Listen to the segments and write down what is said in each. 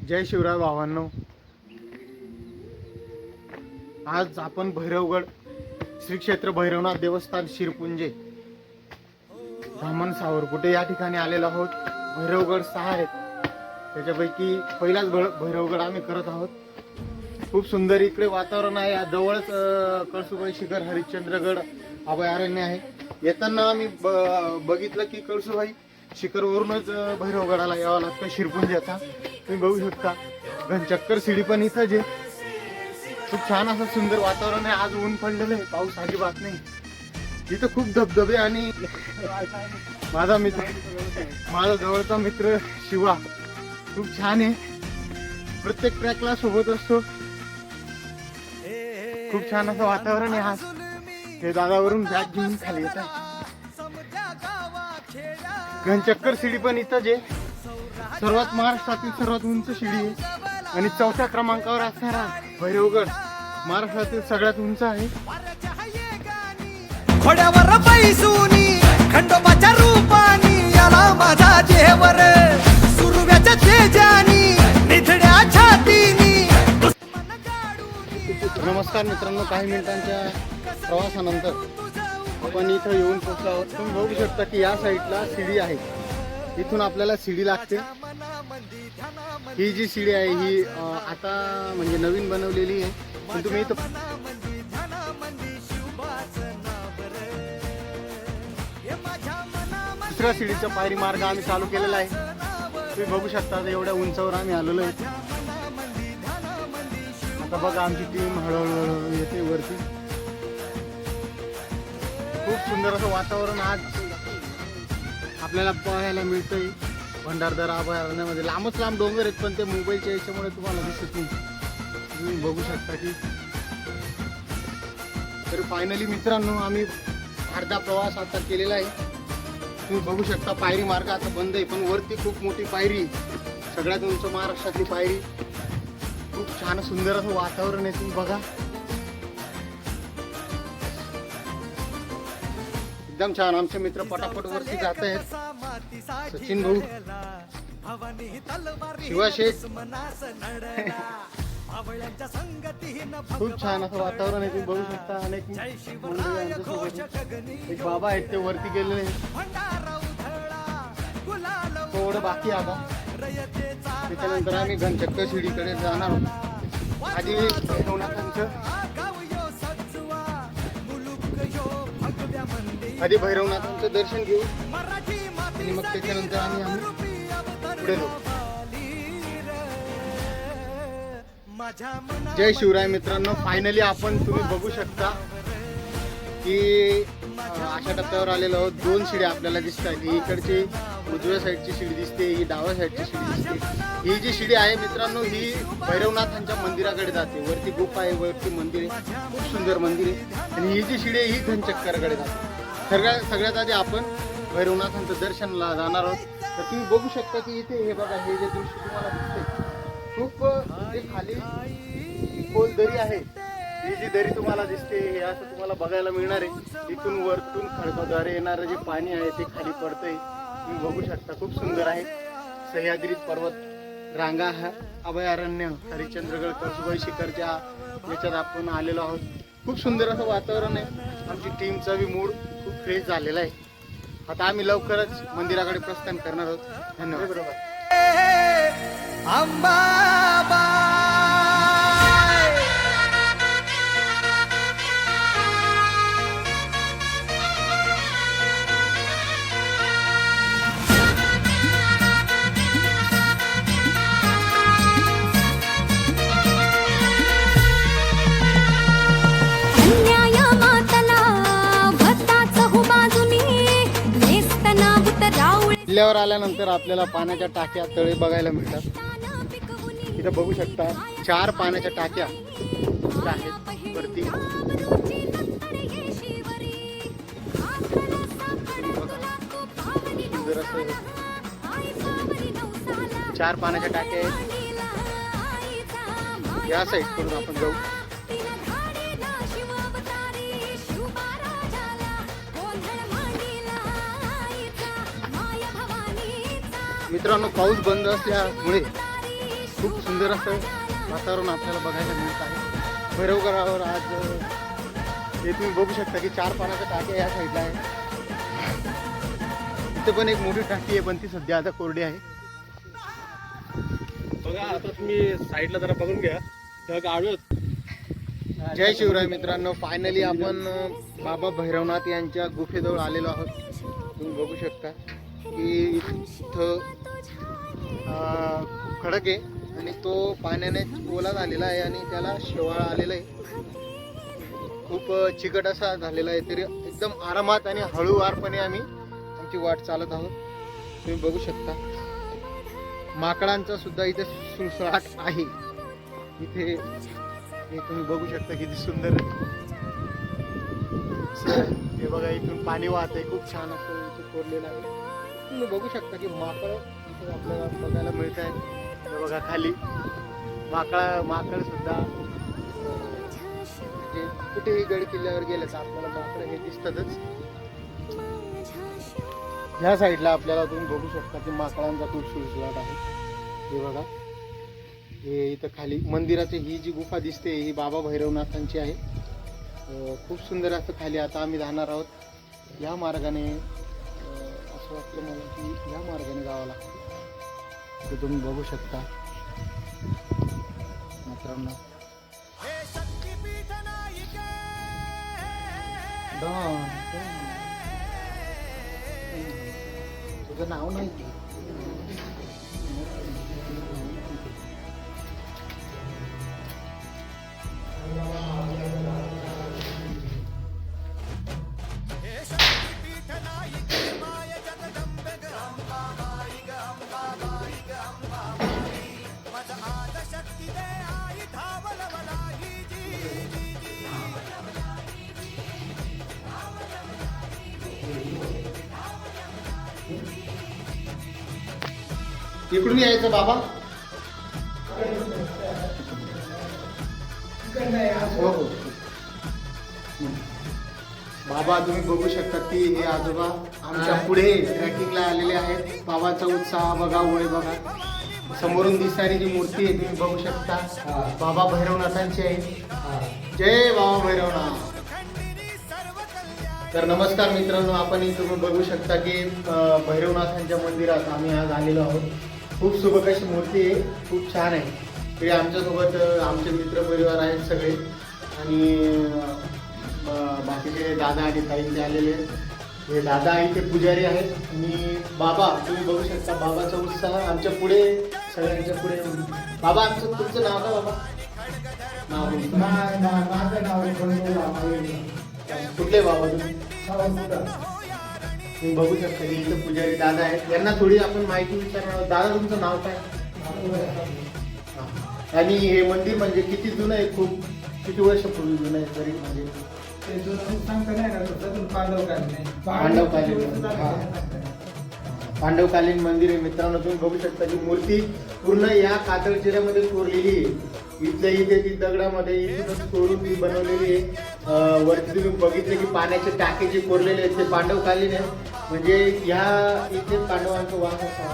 जय शिवराय भावांनो, आज आपण भैरवगड श्री क्षेत्र भैरवनाथ देवस्थान शिरपुंजे धामण सावरकुटे या ठिकाणी आलेलो आहोत। भैरवगड 6 आहेत, त्याच्यापैकी पहिलाच भैरवगड आम्ही करत आहोत। खूप सुंदर इकडे वातावरण आहे। जवळच कळसुबाई शिखर हरिश्चंद्रगड अभयारण्य आहे। येताना आम्ही बघितलं की कळसुबाई शिखरवरूनच भैरवगडाला यावं लागतं शिरपुंज्याचा। तुम्ही बघू शकता घनचक्कर शिडी पण इथंच आहे। खूप छान असं सुंदर वातावरण आहे। आज ऊन पडलेलं आहे, पाऊस अजिबात नाही। इथं खूप धबधबे आणि माझा जवळचा मित्र शिवा खूप छान आहे। प्रत्येक ट्रॅकला सोबत असतो। खूप छान असं वातावरण आहे आज। हे दादावरून बॅग घेऊन खाली येत आहे। घनचक्कर शिडी पण इथंच आहे। सर्वात महाराष्ट्रातील सर्वात उंच शिडी आहे आणि 4थ्या क्रमांकावर असणारा भैरवगड महाराष्ट्रातील सगळ्यात उंच आहे। घोड्यावर बैसूनी खंडोबाच्या रूपानी याला माझा जेवर सुरव्याच्या तेजानी निधड्या छातीनी। नमस्कार मित्रांनो, काही मिनिटांच्या प्रवासानंतर आपण इथं येऊन पोहोचलो आहोत। तुम्ही बघू शकता की या साईडला शिडी आहे। इथून आपल्याला शिडी लागते। ही जी शिडी आहे ही आता म्हणजे नवीन बनवलेली आहे। पण तुम्ही इथं दुसऱ्या शिडीचा पायरी मार्ग आम्ही चालू केलेला आहे। तुम्ही बघू शकता एवढ्या उंचावर आम्ही आलेलो आहे। आता बघा आमची टीम हळूहळू येते वरती। खूप सुंदर असं वातावरण आज आपल्याला पाहायला मिळतंय। भंडारदरा अभयारण्यामध्ये लांबच लांब डोंगर आहेत, पण ते मोबाईलच्या याच्यामुळे तुम्हाला दिसत नाही। तुम्ही बघू शकता की तर फायनली मित्रांनो आम्ही अर्धा प्रवास आता केलेला आहे। तुम्ही बघू शकता पायरी मार्ग आता बंद आहे, पण वरती खूप मोठी पायरी, सगळ्यात उंच महाराष्ट्रातली पायरी। खूप छान सुंदर असं वातावरण आहे। तुम्ही बघा एकदम छान। आमचे मित्र पटापट वरती जात आहेत। सचिन भाऊ, शिवा शेठ, खूप छान असं वातावरण आहे। तुम्ही बघू शकता अनेक मंडळी आमच्यासोबत। एक बाबा आहेत ते वरती गेलेले, थोडं बाकी आता। त्याच्यानंतर आम्ही घनचक्कर शिडीकडे जाणार आहोत। आधी भैरवनाथांचं दर्शन घेऊ आणि मग त्याच्यानंतर आम्ही पुढे जाऊ। जय शिवराय मित्रांनो, फायनली आपण तुम्ही बघू शकता की अशा टप्प्यावर आलेलो आहोत। 2 शिड्या आपल्याला दिसत आहेत। ही इकडची उजव्या साईडची शिडी दिसते, ही डाव्या साईडची शिडी दिसते। ही जी शिडी आहे मित्रांनो ही भैरवनाथांच्या मंदिराकडे जाते। वरती गुफा आहे, वरती मंदिर आहे, खूप सुंदर मंदिर आहे। आणि ही जी शिडी आहे ही घनचक्करकडे जाते। सगळ्यात आधी आपण भैरवनाथांचं दर्शनला जाणार आहोत। तर तुम्ही बघू शकता की इथे हे बघा, हे जे दृश्य तुम्हाला दिसते खूप खाली खोल दरी आहे। ही जी दरी तुम्हाला दिसते हे असं तुम्हाला बघायला मिळणार आहे। इथून वरतून खडकाद्वारे येणारं जे पाणी आहे ते खाली पडतंय। तुम्ही बघू शकता खूप सुंदर आहे। सह्याद्री पर्वत रांगा हा अभयारण्य हरिश्चंद्रगड कळसुबाई शिखरच्या याच्यात आपण आलेलो आहोत। खूप सुंदर असं वातावरण आहे। आमची टीमचा बी मूड खूप फ्रेश झालेला आहे। आता आम्ही लवकरच मंदिराकडे प्रस्थान करणार आहोत। धन्यवाद। बरोबर किल्ल्यावर आल्यानंतर आपल्याला पाण्याच्या टाक्या तळे बघायला मिळतात। इथं बघू शकता 4 पाण्याच्या टाक्या आहेत वरती। 4 पाण्याच्या टाक्या आहेत। या साईड करून आपण जाऊ। मित्रांनो, पाऊस बंद असल्यामुळे खूप सुंदर असं वातावरण आपल्याला बघायला मिळत आहे. भैरवगडावर आज हे तुम्ही बघू शकता की 4 पाण्याच्या टाक्या या साईडला आहे. इथे पण एक मोठी टाकी आहे, पण ती सध्या आता कोरडी आहे. बघा आता तुम्ही साईडला जरा बघून घ्या, त्या गाडू आहेत. जय शिवराय मित्रांनो, फायनली आपण बाबा भैरवनाथ यांच्या गुफेजवळ आलेलो आहोत. तुम्ही बघू शकता की इथं खूप खडक आहे आणि तो पाण्याने ओला झालेला आहे आणि त्याला शेवाळ आलेला आहे. खूप चिकट असा झालेला आहे, तरी एकदम आरामात आणि हळूवारपणे आम्ही आमची वाट चालत आहोत. तुम्ही बघू शकता माकडांचा सुद्धा इथे सुळसुळाट आहे. इथे हे तुम्ही बघू शकता किती सुंदर हे बघा, इथून पाणी वाहत आहे, खूप छान असं इथे कोरलेलं आहे. तुम्ही बघू शकता की माकड इथे आपल्याला बघायला मिळत आहे. हे बघा खाली माकड सुद्धा म्हणजे कुठेही गड किल्ल्यावर गेलं तर आपल्याला माकड हे दिसतातच. ह्या साईडला आपल्याला तुम्ही बघू शकता की माकडांचा खूप सुळसुळाट आहे. हे बघा, हे इथं खाली मंदिराची ही जी गुफा दिसते ही बाबा भैरवनाथांची आहे. खूप सुंदर असं खाली आता आम्ही जाणार आहोत. या मार्गाने असं वाटतं मला की या मार्गाने जावं लागतं. ते तुम्ही बघू शकता मित्रांनो. तुझं नाव नाही की इकडून यायचं बाबा. हो हो बाबा, तुम्ही बघू शकता की हे आजोबा आमच्या पुढे ट्रॅकिंगला आलेले आहेत. बाबाचा उत्साह बघा, वय बघा. समोरून दिसणारी जी मूर्ती आहे तुम्ही बघू शकता बाबा भैरवनाथांची आहे. जय बाबा भैरवनाथ. तर नमस्कार मित्रांनो, आपण इथं बघू शकता की भैरवनाथांच्या मंदिरात आम्ही आज आलेलो आहोत. खूप सुबक अशी मूर्ती आहे, खूप छान आहे. तरी आमच्यासोबत आमचे मित्रपरिवार आहेत सगळे आणि बाकीचे दादा आणि ताई ते आलेले आहेत. हे दादा इथे पुजारी आहेत आणि बाबा तुम्ही बघू शकता बाबाचा उत्साह आमच्या पुढे सगळ्यांच्या पुढे. बाबा आमचं तुमचं नाव का बाबा? माझं नाव कुठले बाबा तुम्ही? तुम्ही बघू शकता की इथं पुजारी दादा आहेत. यांना थोडी आपण माहिती विचारणार. दादा तुमचं नाव काय? आणि हे मंदिर म्हणजे किती जुनं आहे? खूप किती वर्षापूर्वी जुनं आहे तरी म्हणजे? पांडवकालीन मंदिर आहे मित्रांनो. तुम्ही बघू शकता की मूर्ती पूर्ण या कातळचिऱ्यामध्ये कोरलेली आहे. इथल्या इथे ती दगडामध्ये इथूनच कोरून ती बनवलेली आहे. वरती तुम्ही बघितले की पाण्याचे टाके जे कोरलेले आहेत ते पांडवकालीन आहे. म्हणजे ह्या इथे पांडवांचं वास असा.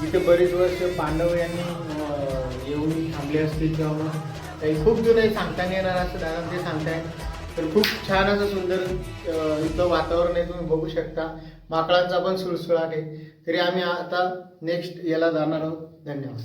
इथे बरेच वर्ष पांडव यांनी येऊन थांबले असतील किंवा काही खूप जुने सांगता नाही येणार असं दादा ते सांगताय. तर खूप छान असं सुंदर इथं वातावरण आहे. तुम्ही बघू शकता माकडांचा पण सुळसुळाट आहे. तरी आम्ही आता नेक्स्ट याला जाणार आहोत. धन्यवाद.